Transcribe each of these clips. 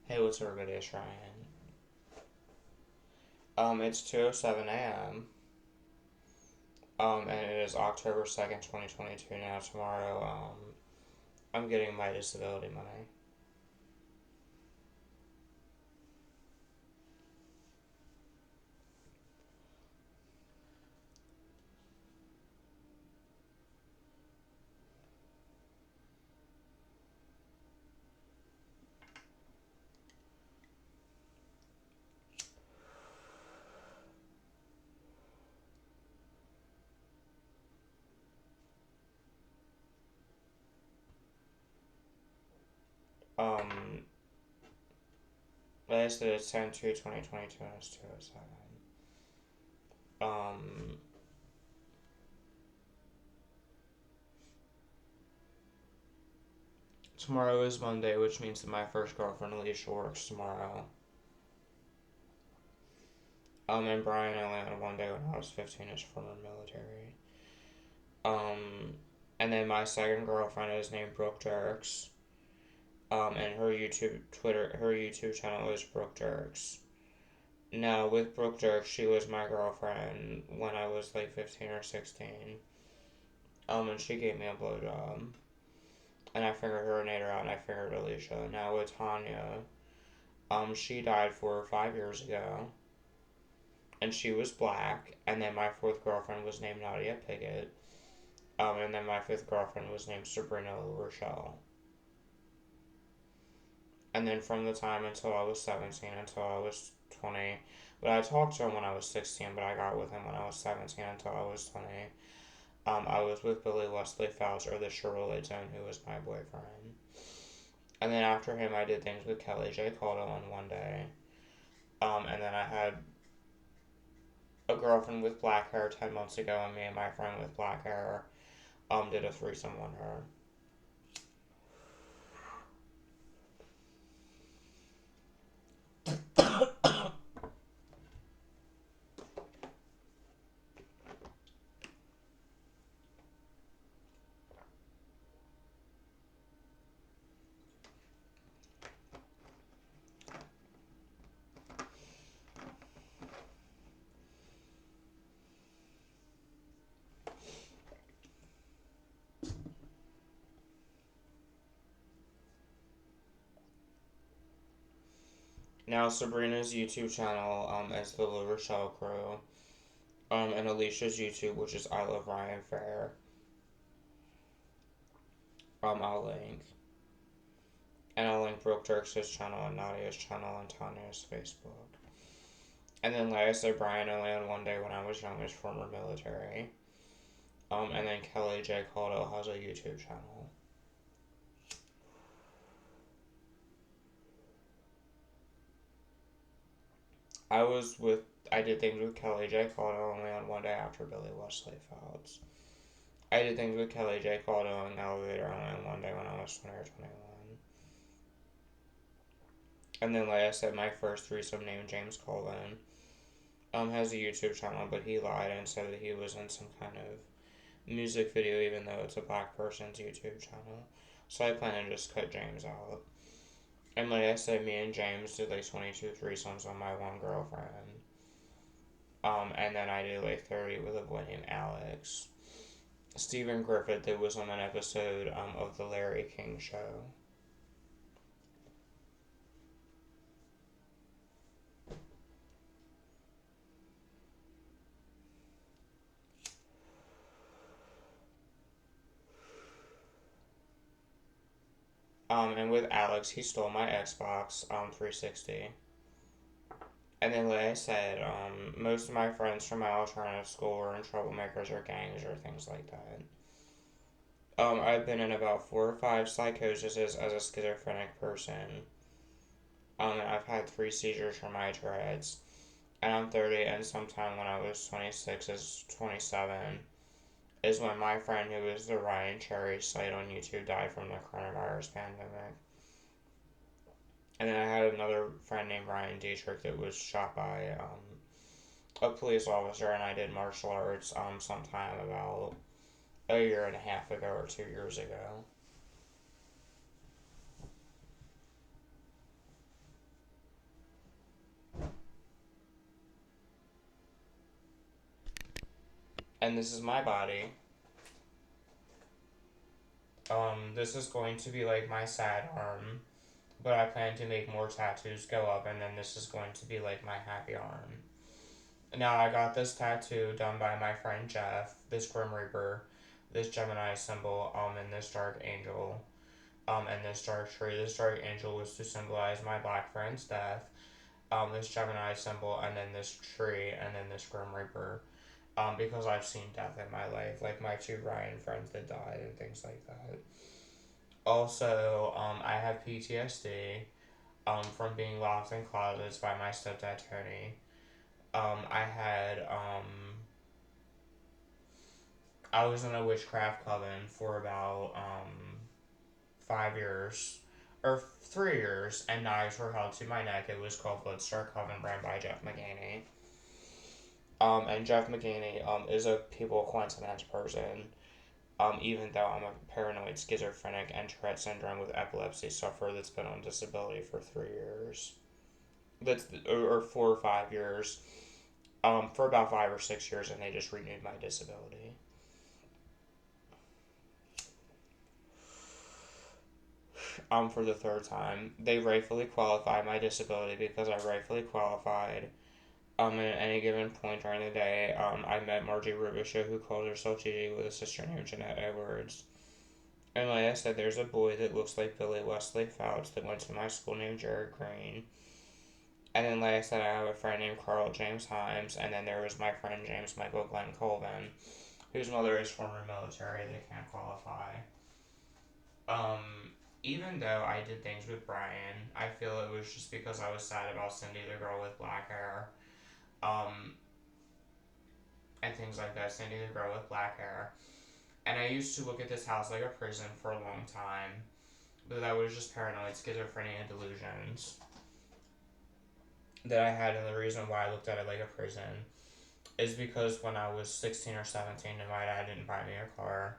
Hey, what's everybody? It's Ryan. It's 2:07 a.m. And it is October 2nd, 2022 now. Tomorrow, I'm getting my disability money. Um, like I said, it's 10/2/2022 and it's 2:07. Um, Tomorrow is Monday, which means that my first girlfriend, Alicia, works tomorrow. And Brian only had one day when I was 15 is former military. Um, and then my second girlfriend is named Brooke Dirks. And her YouTube channel is Brooke Dirks. Now, with Brooke Dirks, she was my girlfriend when I was like 15 or 16. And she gave me a blowjob. And I fingered her and ate her out, and I fingered Alicia. Now, with Tanya, she died 4 or 5 years ago. And she was black. And then my fourth girlfriend was named Nadia Pickett. And then my fifth girlfriend was named Sabrina Rochelle. And then from the time until I was 17 until I was 20. But I talked to him when I was 16, but I got with him when I was 17 until I was 20. I was with Billy Wesley Fouts, or the Chevrolet Zone, who was my boyfriend. And then after him, I did things with Kelly J. Caldo one day. And then I had a girlfriend with black hair 10 months ago, and me and my friend with black hair did a threesome on her. Now, Sabrina's YouTube channel is the La Rochelle Crew. And Alicia's YouTube, which is I Love Ryan Fair. I'll link. And I'll link Brooke Dirks' channel and Nadia's channel and Tanya's Facebook. And then, like I said, Brian only had one day when I was young as former military. And then Kelly J. Caldo has a YouTube channel. I did things with Kelly J. Caldo only on one day after Billy Wesley Phelps. I did things with Kelly J. Caldo in the elevator only on one day when I was 20 or 21. And then, like I said, my first threesome named Jaymz Colvin has a YouTube channel, but he lied and said that he was in some kind of music video, even though it's a black person's YouTube channel. So I plan to just cut Jaymz out. And like I said, me and Jaymz did like 22 threesomes on my one girlfriend. And then I did like 30 with a boy named Alex. Stephen Griffith, that was on an episode of The Larry King Show. And with Alex, he stole my Xbox 360. And then, like I said, most of my friends from my alternative school were in troublemakers or gangs or things like that. I've been in about 4 or 5 psychoses as a schizophrenic person. And I've had 3 seizures from my Tourette's. And I'm 30, and sometime when I was 26 is 27 is when my friend, who is the Ryan Cherry site on YouTube, died from the coronavirus pandemic. And then I had another friend named Ryan Dietrich that was shot by a police officer, and I did martial arts sometime about a year and a half ago or 2 years ago. And this is my body. This is going to be like my sad arm, but I plan to make more tattoos go up, and then this is going to be like my happy arm. Now I got this tattoo done by my friend Jeff, this Grim Reaper, this Gemini symbol, and this dark angel, and this dark tree. This dark angel was to symbolize my black friend's death, this Gemini symbol, and then this tree, and then this Grim Reaper. Because I've seen death in my life, like my two Ryan friends that died and things like that. Also, I have PTSD, from being locked in closets by my stepdad Tony. I was in a witchcraft coven for about 5 years, or 3 years, and knives were held to my neck. It was called Bloodstar Coven, ran by Jeff McGaney. And Jeff McGaney is a people coincidence person. Even though I'm a paranoid schizophrenic and Tourette syndrome with epilepsy sufferer that's been on disability for 3 years. Or 4 or 5 years. For about 5 or 6 years, and they just renewed my disability. For the third time, they rightfully qualified my disability because I rightfully qualified. At any given point during the day, I met Margie Rubisha, who called herself Gigi, with a sister named Jeanette Edwards. And like I said, there's a boy that looks like Billy Wesley Fouts that went to my school named Jared Green. And then, like I said, I have a friend named Carl James Himes, and then there was my friend James Michael Glenn Colvin, whose mother is former military. They can't qualify. Even though I did things with Brian, I feel it was just because I was sad about Cindy, the girl with black hair. Um, and things like that. Cindy, the girl with black hair. And I used to look at this house like a prison for a long time, but that was just paranoid schizophrenia and delusions that I had, and the reason why I looked at it like a prison is because when I was 16 or 17 and my dad didn't buy me a car,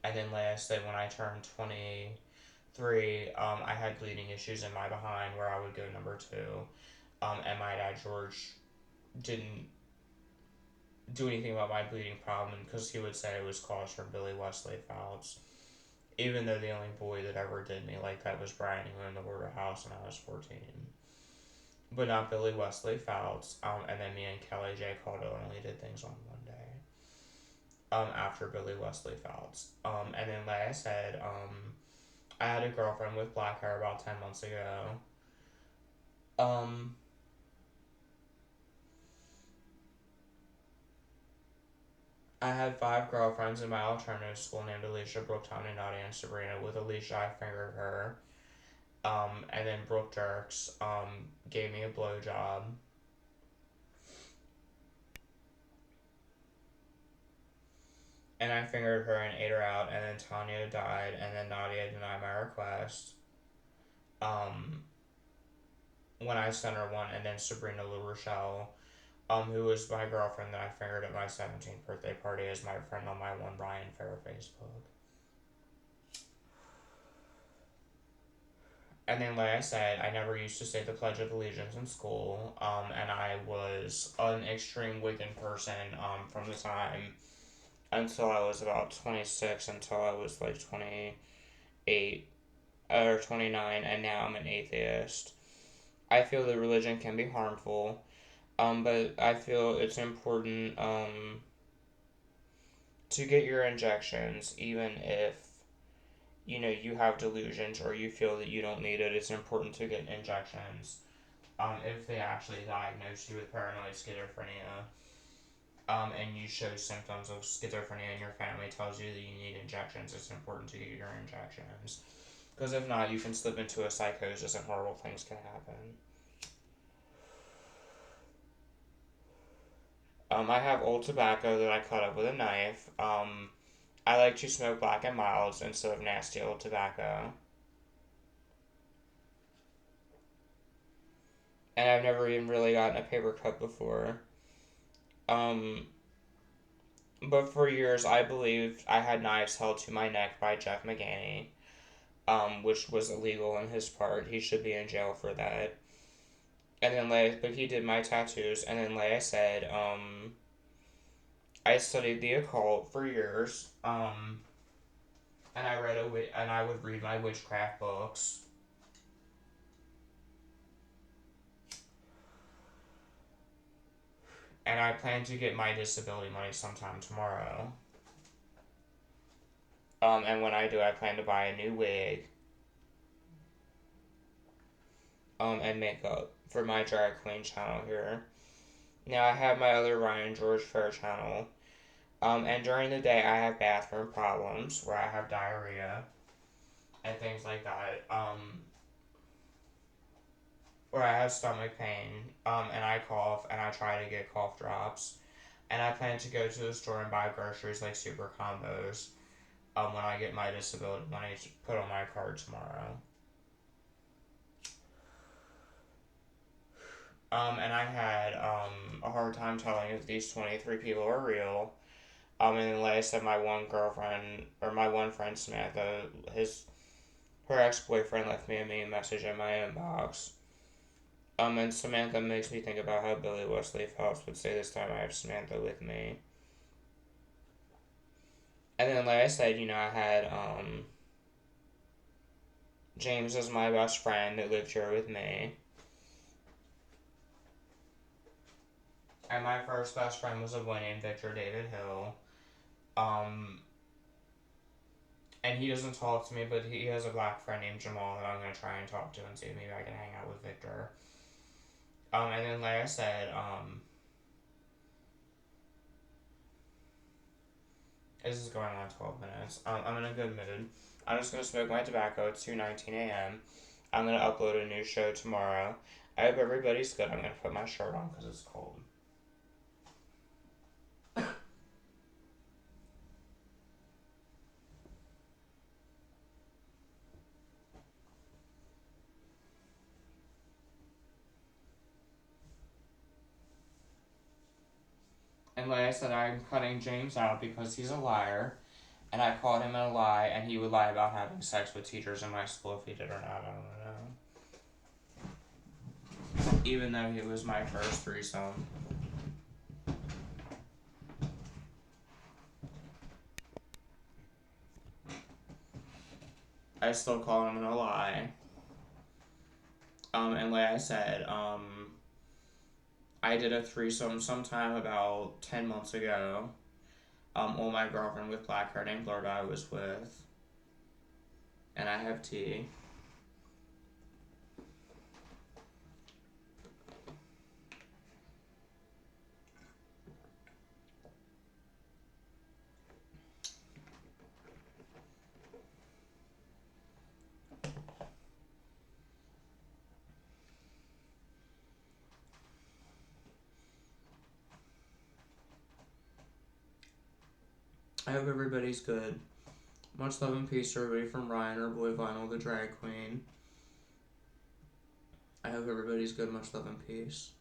and then like I said, when I turned 23, I had bleeding issues in my behind where I would go number 2, and my dad George didn't do anything about my bleeding problem because he would say it was caused from Billy Wesley Fouts. Even though the only boy that ever did me like that was Brian, who owned the Border House when I was 14. But not Billy Wesley Fouts. And then me and Kelly J. Caldwell only did things on one day. After Billy Wesley Fouts. And then like I said, I had a girlfriend with black hair about 10 months ago. I had 5 girlfriends in my alternative school named Alicia, Brooke, Tommy, Nadia, and Sabrina. With Alicia, I fingered her. And then Brooke Dirks gave me a blowjob. And I fingered her and ate her out, and then Tanya died, and then Nadia denied my request. When I sent her one, and then Sabrina LaRochelle, who was my girlfriend that I fingered at my 17th birthday party, as my friend on my One Brian Fair Facebook. And then, like I said, I never used to say the Pledge of Allegiance in school, and I was an extreme Wiccan person from the time until I was about 26, until I was like 28 or 29, and now I'm an atheist. I feel that religion can be harmful, but I feel it's important to get your injections, even if you have delusions or you feel that you don't need it. It's important to get injections if they actually diagnose you with paranoid schizophrenia, and you show symptoms of schizophrenia and your family tells you that you need injections. It's important to get your injections, because if not, you can slip into a psychosis and horrible things can happen. I have old tobacco that I cut up with a knife. I like to smoke black and milds instead of nasty old tobacco. And I've never even really gotten a paper cut before. Um, but for years, I believed I had knives held to my neck by Jeff McGaney, which was illegal on his part. He should be in jail for that. And then, but he did my tattoos, and then, like I said, I studied the occult for years. And I would read my witchcraft books. And I plan to get my disability money sometime tomorrow. And when I do, I plan to buy a new wig. And makeup for my drag queen channel here. Now I have my other Ryan George Fair channel. And during the day I have bathroom problems where I have diarrhea and things like that. Where I have stomach pain. And I cough and I try to get cough drops. And I plan to go to the store and buy groceries like super combos. When I get my disability money to put on my card tomorrow. And I had a hard time telling if these 23 people are real. And then like I said, my one friend Samantha, her ex-boyfriend left me a mean message in my inbox. And Samantha makes me think about how Billy Wesley Phelps would say this time I have Samantha with me. And then like I said, I had Jaymz is my best friend that lived here with me. And my first best friend was a boy named Victor David Hill. And he doesn't talk to me, but he has a black friend named Jamal that I'm going to try and talk to and see if maybe I can hang out with Victor. And then, like I said, this is going on 12 minutes. I'm in a good mood. I'm just going to smoke my tobacco. It's 2:19 a.m. I'm going to upload a new show tomorrow. I hope everybody's good. I'm going to put my shirt on because it's cold. And like I said, I'm cutting Jaymz out because he's a liar. And I caught him in a lie, and he would lie about having sex with teachers in my school if he did or not. I don't know. Even though he was my first threesome. I still call him in a lie. And like I said, I did a threesome sometime about 10 months ago. On my girlfriend with black hair named Lord I was with. And I have tea. I hope everybody's good. Much love and peace to everybody from Ryan or Boy Vinyl, the drag queen. I hope everybody's good. Much love and peace.